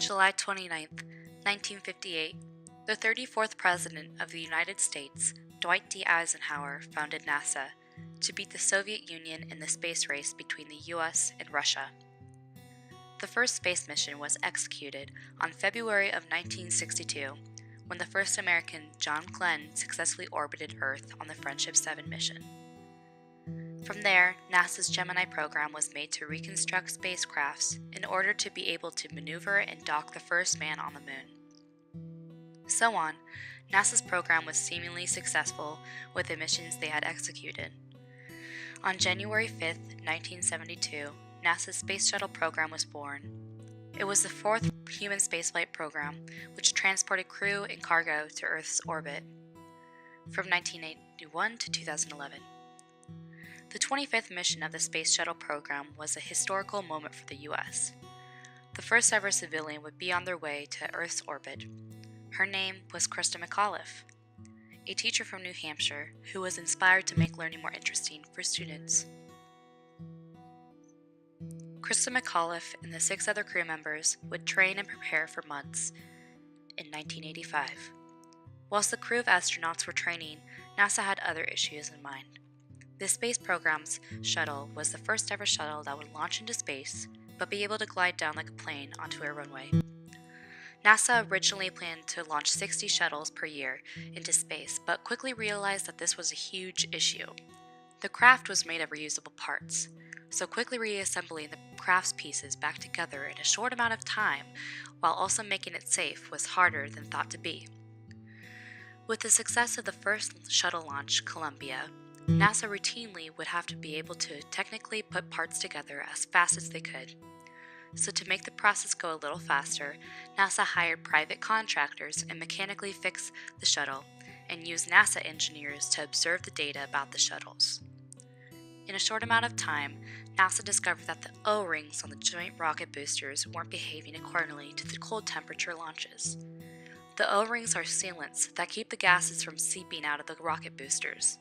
July 29, 1958, the 34th President of the United States, Dwight D. Eisenhower, founded NASA to beat the Soviet Union in the space race between the US and Russia. The first space mission was executed on February of 1962, when the first American, John Glenn, successfully orbited Earth on the Friendship 7 mission. From there, NASA's Gemini program was made to reconstruct spacecrafts in order to be able to maneuver and dock the first man on the moon. So on, NASA's program was seemingly successful with the missions they had executed. On January 5, 1972, NASA's Space Shuttle program was born. It was the fourth human spaceflight program, which transported crew and cargo to Earth's orbit from 1981 to 2011. The 25th mission of the Space Shuttle program was a historical moment for the U.S. The first ever civilian would be on their way to Earth's orbit. Her name was Christa McAuliffe, a teacher from New Hampshire who was inspired to make learning more interesting for students. Christa McAuliffe and the 6 other crew members would train and prepare for months in 1985. Whilst the crew of astronauts were training, NASA had other issues in mind. The space program's shuttle was the first ever shuttle that would launch into space, but be able to glide down like a plane onto a runway. NASA originally planned to launch 60 shuttles per year into space, but quickly realized that this was a huge issue. The craft was made of reusable parts, so quickly reassembling the craft's pieces back together in a short amount of time, while also making it safe, was harder than thought to be. With the success of the first shuttle launch, Columbia, NASA routinely would have to be able to technically put parts together as fast as they could. So to make the process go a little faster, NASA hired private contractors and mechanically fix the shuttle and used NASA engineers to observe the data about the shuttles. In a short amount of time, NASA discovered that the O-rings on the joint rocket boosters weren't behaving accordingly to the cold temperature launches. The O-rings are sealants that keep the gases from seeping out of the rocket boosters.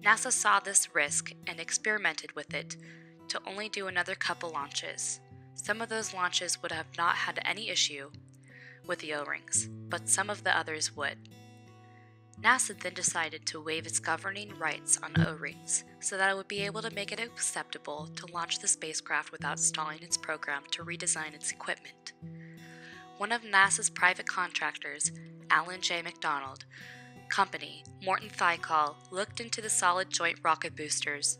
NASA saw this risk and experimented with it to only do another couple launches. Some of those launches would have not had any issue with the O-rings, but some of the others would. NASA then decided to waive its governing rights on O-rings so that it would be able to make it acceptable to launch the spacecraft without stalling its program to redesign its equipment. One of NASA's private contractors, Alan J. McDonald Company, Morton Thiokol, looked into the solid joint rocket boosters.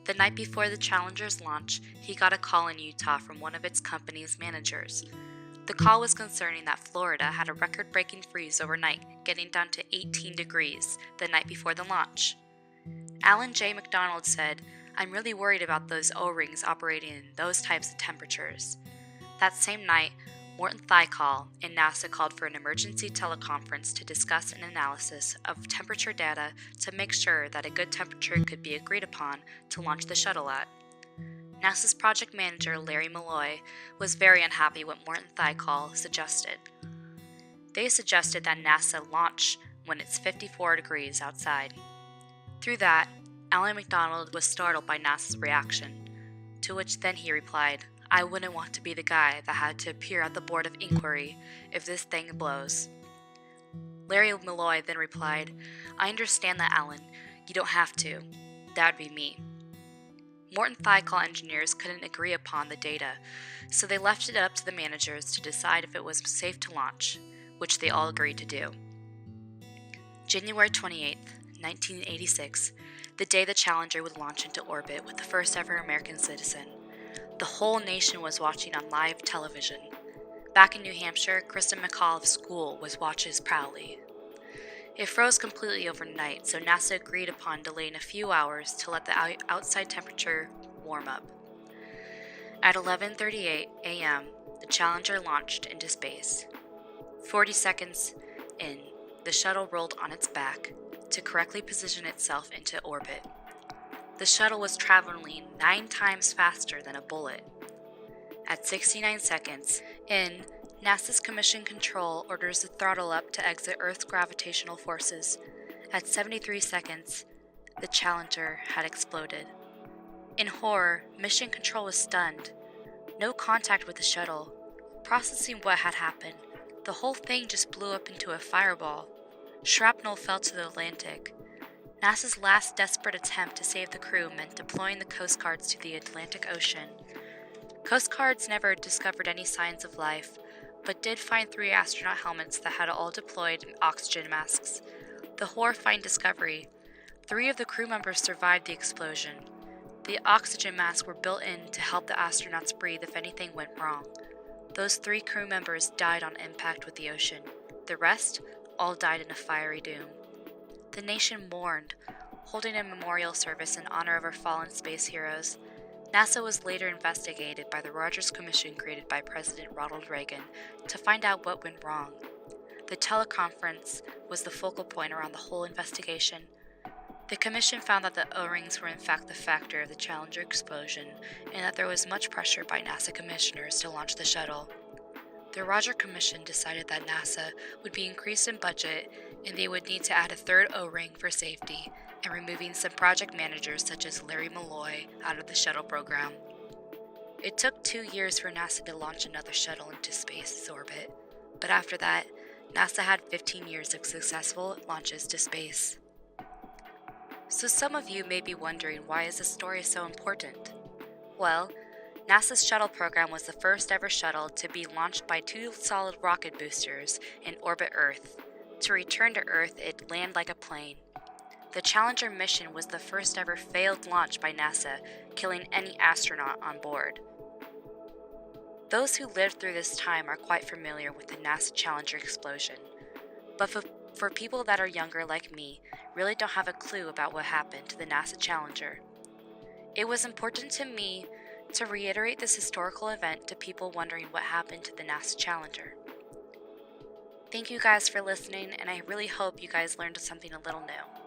The night before the Challenger's launch, he got a call in Utah from one of its company's managers. The call was concerning that Florida had a record-breaking freeze overnight, getting down to 18 degrees the night before the launch. Alan J. McDonald said, "I'm really worried about those O-rings operating in those types of temperatures." That same night, Morton Thiokol and NASA called for an emergency teleconference to discuss an analysis of temperature data to make sure that a good temperature could be agreed upon to launch the shuttle at. NASA's project manager, Larry Malloy, was very unhappy with what Morton Thiokol suggested. They suggested that NASA launch when it's 54 degrees outside. Through that, Alan McDonald was startled by NASA's reaction, to which then he replied, "I wouldn't want to be the guy that had to appear at the board of inquiry if this thing blows." Larry Malloy then replied, "I understand that, Alan. You don't have to. That'd be me." Morton Thiokol engineers couldn't agree upon the data, so they left it up to the managers to decide if it was safe to launch, which they all agreed to do. January 28, 1986, the day the Challenger would launch into orbit with the first ever American citizen. The whole nation was watching on live television. Back in New Hampshire, Christa McAuliffe's school was watches proudly. It froze completely overnight, so NASA agreed upon delaying a few hours to let the outside temperature warm up. At 11:38 a.m., the Challenger launched into space. 40 seconds in, the shuttle rolled on its back to correctly position itself into orbit. The shuttle was traveling 9 times faster than a bullet. At 69 seconds in, NASA's Mission Control orders the throttle up to exit Earth's gravitational forces. At 73 seconds, the Challenger had exploded. In horror, Mission Control was stunned. No contact with the shuttle. Processing what had happened, the whole thing just blew up into a fireball. Shrapnel fell to the Atlantic. NASA's last desperate attempt to save the crew meant deploying the Coast Guards to the Atlantic Ocean. Coast Guards never discovered any signs of life, but did find 3 astronaut helmets that had all deployed oxygen masks. The horrifying discovery: 3 of the crew members survived the explosion. The oxygen masks were built in to help the astronauts breathe if anything went wrong. Those 3 crew members died on impact with the ocean. The rest all died in a fiery doom. The nation mourned, holding a memorial service in honor of our fallen space heroes. NASA was later investigated by the Rogers Commission created by President Ronald Reagan to find out what went wrong. The teleconference was the focal point around the whole investigation. The commission found that the O-rings were in fact the factor of the Challenger explosion, and that there was much pressure by NASA commissioners to launch the shuttle. The Rogers Commission decided that NASA would be increased in budget, and they would need to add a 3rd O-ring for safety, and removing some project managers such as Larry Malloy out of the shuttle program. It took 2 years for NASA to launch another shuttle into space's orbit, but after that, NASA had 15 years of successful launches to space. So some of you may be wondering, why is this story so important? Well, NASA's shuttle program was the first ever shuttle to be launched by 2 solid rocket boosters and orbit Earth. To return to Earth, it landed like a plane. The Challenger mission was the first ever failed launch by NASA, killing any astronaut on board. Those who lived through this time are quite familiar with the NASA Challenger explosion, but for people that are younger like me, really don't have a clue about what happened to the NASA Challenger. It was important to me to reiterate this historical event to people wondering what happened to the NASA Challenger. Thank you guys for listening, and I really hope you guys learned something a little new.